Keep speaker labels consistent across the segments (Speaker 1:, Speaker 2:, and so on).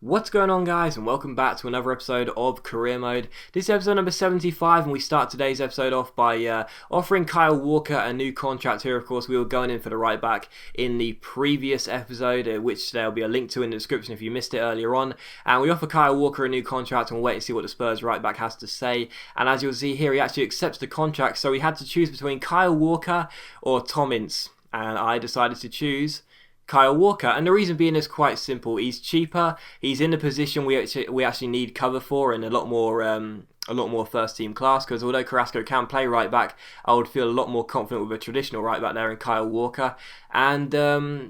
Speaker 1: What's going on, guys, and welcome back to another episode of Career Mode. This is episode number 75, and we start today's episode off by offering Kyle Walker a new contract here. Of course, we were going in for the right back in the previous episode, which there'll be a link to in the description if you missed it earlier on. And we offer Kyle Walker a new contract, and we'll wait and see what the Spurs right back has to say. And as you'll see here, he actually accepts the contract, so we had to choose between Kyle Walker or Tom Ince, and I decided to choose Kyle Walker, and the reason being is quite simple. He's cheaper. He's in the position we actually need cover for, and a lot more first team class. Because although Carrasco can play right back, I would feel a lot more confident with a traditional right back there in Kyle Walker. And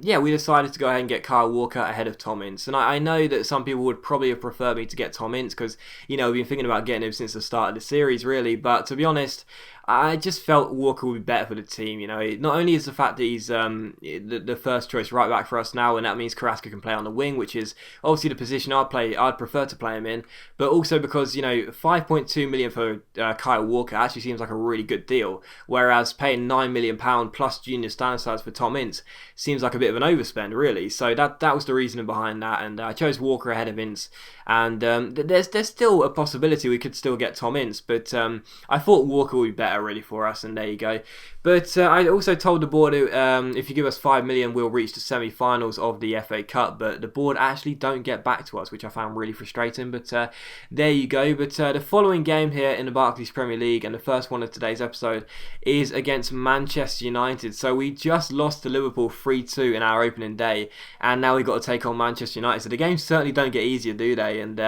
Speaker 1: yeah, we decided to go ahead and get Kyle Walker ahead of Tom Ince. And I know that some people would probably have preferred me to get Tom Ince because we've been thinking about getting him since the start of the series, really. But to be honest, I just felt Walker would be better for the team. Not only is the fact that he's the first choice right back for us now, and that means Carrasco can play on the wing, which is obviously the position I'd prefer to play him in. But also because 5.2 million for Kyle Walker actually seems like a really good deal, whereas paying £9 million plus junior standard for Tom Ince seems like a bit of an overspend, really. So that was the reasoning behind that, and I chose Walker ahead of Ince. And there's still a possibility we could still get Tom Ince, but I thought Walker would be better really for us, and there you go. But I also told the board if you give us 5 million, we'll reach the semi-finals of the FA Cup. But the board actually don't get back to us, which I found really frustrating. But there you go. But the following game here in the Barclays Premier League, and the first one of today's episode, is against Manchester United. So we just lost to Liverpool 3-2 in our opening day, and now we've got to take on Manchester United. So the games certainly don't get easier, do they? And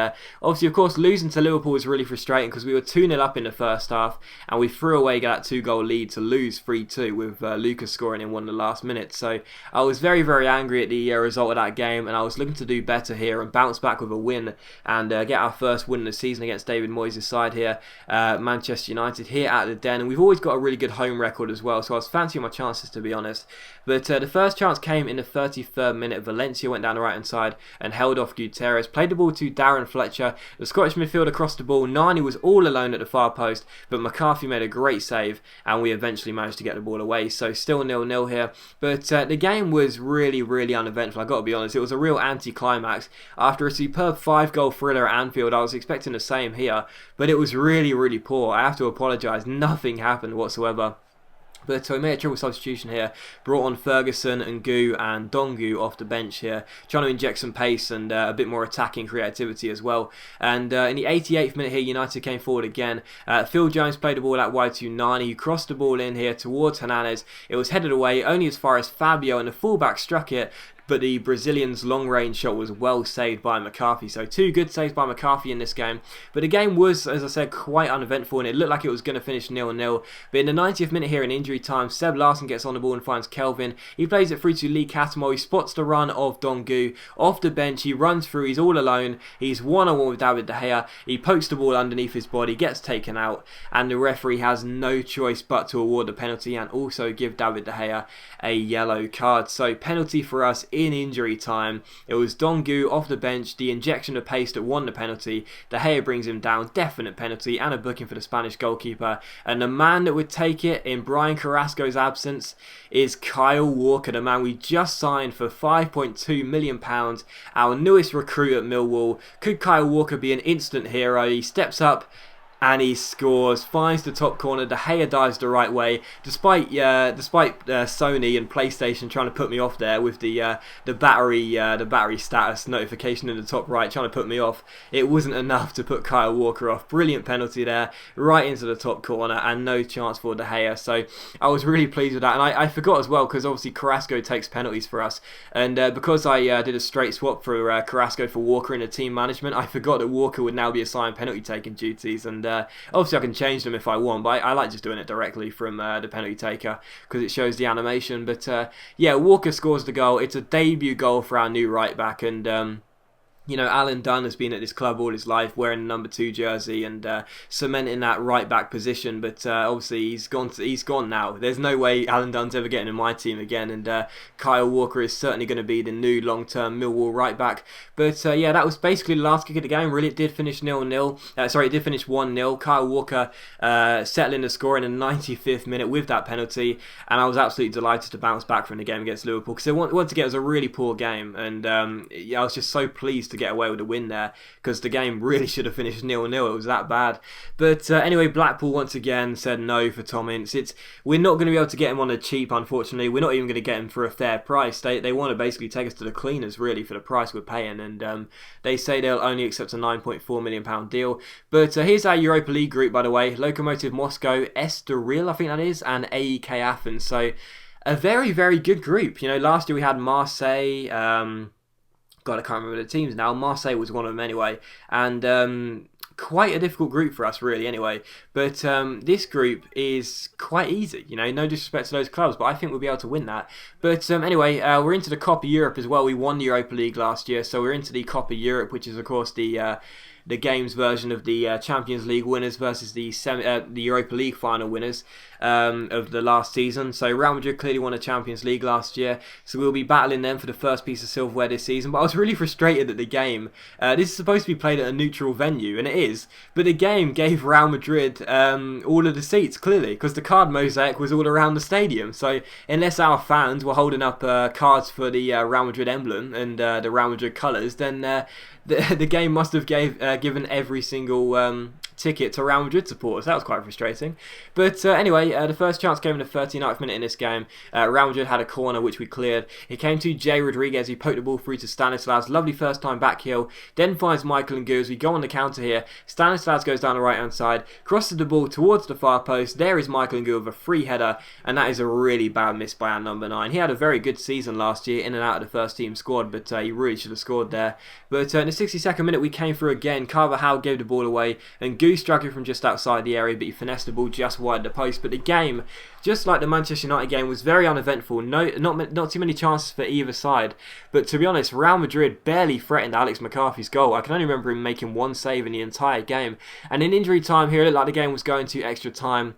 Speaker 1: obviously, of course, losing to Liverpool was really frustrating because we were 2-0 up in the first half, and we threw away that 2-goal lead to lose 3-2 with Lucas scoring in one of the last minutes. So I was very, very angry at the result of that game, and I was looking to do better here and bounce back with a win and get our first win of the season against David Moyes' side here, Manchester United, here at the Den. And we've always got a really good home record as well, so I was fancying my chances, to be honest. But the first chance came in the 33rd minute. Valencia went down the right hand side and held off Gutierrez, played the ball to Darren Fletcher. The Scottish midfielder crossed the ball. Nani was all alone at the far post, but McCarthy made a great save, and we eventually managed to get the ball away. So still 0-0 here. But the game was really, really uneventful, I've got to be honest. It was a real anti-climax. After a superb 5-goal thriller at Anfield, I was expecting the same here, but it was really, really poor. I have to apologise. Nothing happened whatsoever. But we made a triple substitution here, brought on Ferguson and Gu and Dongu off the bench here, trying to inject some pace and a bit more attacking creativity as well. And in the 88th minute here, United came forward again. Phil Jones played the ball out wide to Nani, who crossed the ball in here towards Hernandez. It was headed away only as far as Fabio, and the fullback struck it, but the Brazilian's long-range shot was well saved by McCarthy. So 2 good saves by McCarthy in this game. But the game was, as I said, quite uneventful, and it looked like it was going to finish 0-0. But in the 90th minute here in injury time, Seb Larsson gets on the ball and finds Kelvin. He plays it through to Lee Cattermole. He spots the run of Dongu off the bench. He runs through. He's all alone. He's one-on-one with David De Gea. He pokes the ball underneath his body, gets taken out, and the referee has no choice but to award the penalty and also give David De Gea a yellow card. So penalty for us in injury time. It was Dongu off the bench, the injection of pace that won the penalty. De Gea brings him down, definite penalty, and a booking for the Spanish goalkeeper. And the man that would take it in Brian Carrasco's absence is Kyle Walker, the man we just signed for £5.2 million, our newest recruit at Millwall. Could Kyle Walker be an instant hero? He steps up and he scores, finds the top corner. De Gea dives the right way, despite Sony and PlayStation trying to put me off there with the battery status notification in the top right, trying to put me off. It wasn't enough to put Kyle Walker off. Brilliant penalty there, right into the top corner, and no chance for De Gea. So I was really pleased with that, and I forgot as well, because obviously Carrasco takes penalties for us, and because I did a straight swap for Carrasco for Walker in the team management, I forgot that Walker would now be assigned penalty taking duties. And obviously I can change them if I want, but I like just doing it directly from the penalty taker because it shows the animation. But yeah, Walker scores the goal. It's a debut goal for our new right back, and Alan Dunn has been at this club all his life, wearing the number 2 jersey and cementing that right back position. But obviously he's gone now. There's no way Alan Dunn's ever getting in my team again. And Kyle Walker is certainly going to be the new long-term Millwall right back. But yeah, that was basically the last kick of the game. Really, it did finish 0-0. It did finish 1-0. Kyle Walker settling the score in the 95th minute with that penalty, and I was absolutely delighted to bounce back from the game against Liverpool because once again it was a really poor game, and I was just so pleased to get away with a win there, because the game really should have finished 0-0. It was that bad. But anyway, Blackpool once again said no for Tom Ince. We're not going to be able to get him on a cheap, unfortunately. We're not even going to get him for a fair price. They want to basically take us to the cleaners, really, for the price we're paying. And they say they'll only accept a £9.4 million deal. But here's our Europa League group, by the way. Lokomotiv Moscow, Estoril, I think that is, and AEK Athens. So a very, very good group. You know, last year we had Marseille. God, I can't remember the teams now. Marseille was one of them anyway. And quite a difficult group for us, really, anyway. But this group is quite easy, you know, no disrespect to those clubs, but I think we'll be able to win that. But anyway, we're into the Copa Europe as well. We won the Europa League last year, so we're into the Copa Europe, which is, of course, the games version of the Champions League winners versus the Europa League final winners of the last season. So Real Madrid clearly won a Champions League last year, so we'll be battling them for the first piece of silverware this season. But I was really frustrated that the game, this is supposed to be played at a neutral venue, and it is, but the game gave Real Madrid all of the seats, clearly, because the card mosaic was all around the stadium. So unless our fans were holding up cards for the Real Madrid emblem and the Real Madrid colours, then the game must have given every single ticket to Real Madrid supporters. That was quite frustrating. But anyway, the first chance came in the 39th minute in this game. Real Madrid had a corner which we cleared. It came to Jay Rodriguez, who poked the ball through to Stanislas. Lovely first time back heel. Then finds Michael Ngou as we go on the counter here. Stanislas goes down the right hand side, crosses the ball towards the far post. There is Michael Ngou with a free header, and that is a really bad miss by our number 9. He had a very good season last year, in and out of the first team squad, but he really should have scored there. But in the 62nd minute we came through again. Carvajal gave the ball away, and Ngou struggling from just outside the area, but he finessed the ball just wide the post. But the game, just like the Manchester United game, was very uneventful. Not too many chances for either side. But to be honest, Real Madrid barely threatened Alex McCarthy's goal. I can only remember him making one save in the entire game. And in injury time here, it looked like the game was going to extra time.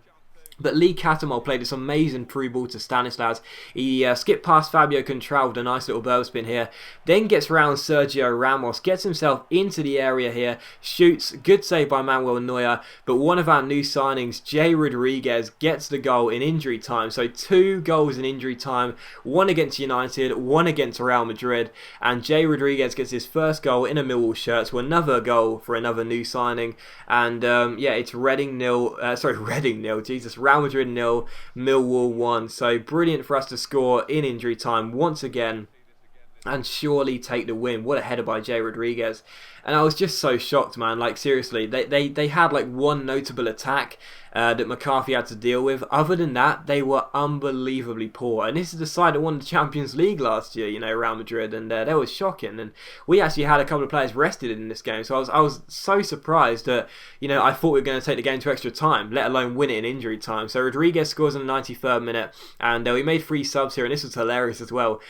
Speaker 1: But Lee Catamol played this amazing through ball to Stanislas. He skipped past Fabio Contral with a nice little ball spin here. Then gets around Sergio Ramos, gets himself into the area here, shoots, good save by Manuel Neuer. But one of our new signings, Jay Rodriguez, gets the goal in injury time. So 2 goals in injury time, one against United, one against Real Madrid. And Jay Rodriguez gets his first goal in a Millwall shirt, so another goal for another new signing. And yeah, it's Reading 0, Jesus, Real Madrid 0, Millwall 1. So brilliant for us to score in injury time once again and surely take the win. What a header by Jay Rodriguez. And I was just so shocked, man. Like, seriously, they had like one notable attack that McCarthy had to deal with. Other than that, they were unbelievably poor. And this is the side that won the Champions League last year, you know, Real Madrid, and that was shocking. And we actually had a couple of players rested in this game, so I was so surprised that, you know, I thought we were going to take the game to extra time, let alone win it in injury time. So Rodriguez scores in the 93rd minute, and we made 3 subs here, and this was hilarious as well.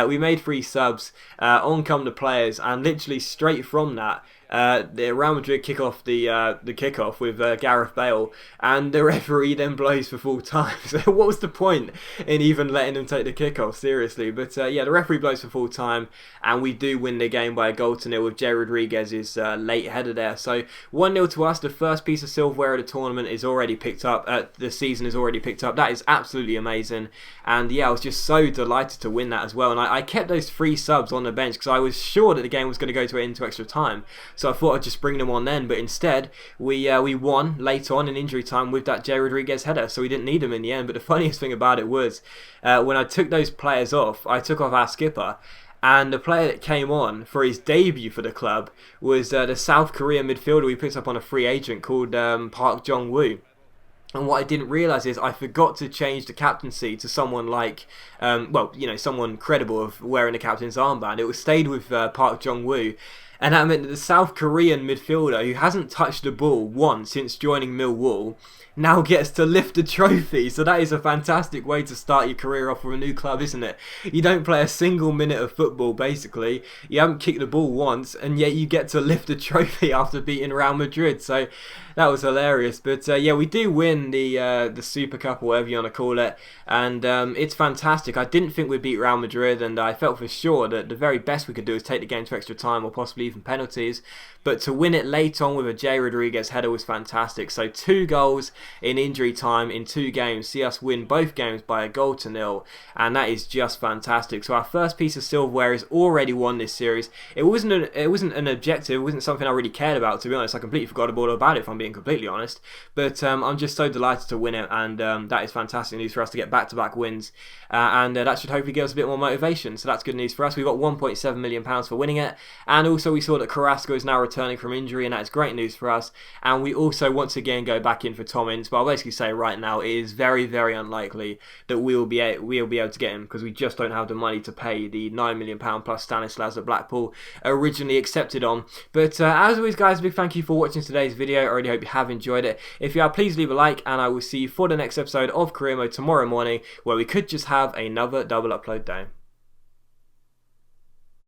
Speaker 1: We made 3 subs, on come the players, and literally straight from that, the Real Madrid kick off the kickoff with Gareth Bale, and the referee then blows for full time. So what was the point in even letting them take the kickoff? Seriously. But yeah, the referee blows for full time, and we do win the game by a 1-0 with Jay Rodriguez's late header there. So 1-0 to us. The first piece of silverware of the tournament is already picked up. The season is already picked up. That is absolutely amazing. And yeah, I was just so delighted to win that as well. And I kept those 3 subs on the bench because I was sure that the game was going to go into extra time. So I thought I'd just bring them on then, but instead we won late on in injury time with that Jay Rodriguez header, so we didn't need him in the end. But the funniest thing about it was when I took those players off, I took off our skipper, and the player that came on for his debut for the club was the South Korean midfielder we picked up on a free agent called Park Jong-woo. And what I didn't realise is I forgot to change the captaincy to someone like, well, you know, someone credible of wearing the captain's armband. It was stayed with Park Jong-woo. And that meant that the South Korean midfielder, who hasn't touched the ball once since joining Millwall, now gets to lift the trophy. So that is a fantastic way to start your career off with a new club, isn't it? You don't play a single minute of football, basically. You haven't kicked the ball once, and yet you get to lift the trophy after beating Real Madrid. So that was hilarious. But yeah, we do win the Super Cup, or whatever you want to call it. And it's fantastic. I didn't think we'd beat Real Madrid, and I felt for sure that the very best we could do is take the game to extra time, or possibly from penalties. But to win it late on with a Jay Rodriguez header was fantastic. So 2 goals in injury time in 2 games see us win both games by a 1-0, and that is just fantastic. So our first piece of silverware is already won this series. It wasn't an objective, it wasn't something I really cared about, to be honest. I completely forgot all about it, if I'm being completely honest. But I'm just so delighted to win it, and that is fantastic news for us to get back-to-back wins, and that should hopefully give us a bit more motivation. So that's good news for us. We got £1.7 million for winning it, and also we saw that Carrasco is now returning from injury, and that is great news for us. And we also once again go back in for Tom Ince, but I'll basically say right now it is very, very unlikely that we'll be able to get him, because we just don't have the money to pay the £9 million plus Stanislas that Blackpool originally accepted on. But as always, guys, a big thank you for watching today's video. I really hope you have enjoyed it. If you are, please leave a like, and I will see you for the next episode of Career Mode tomorrow morning, where we could just have another double upload day.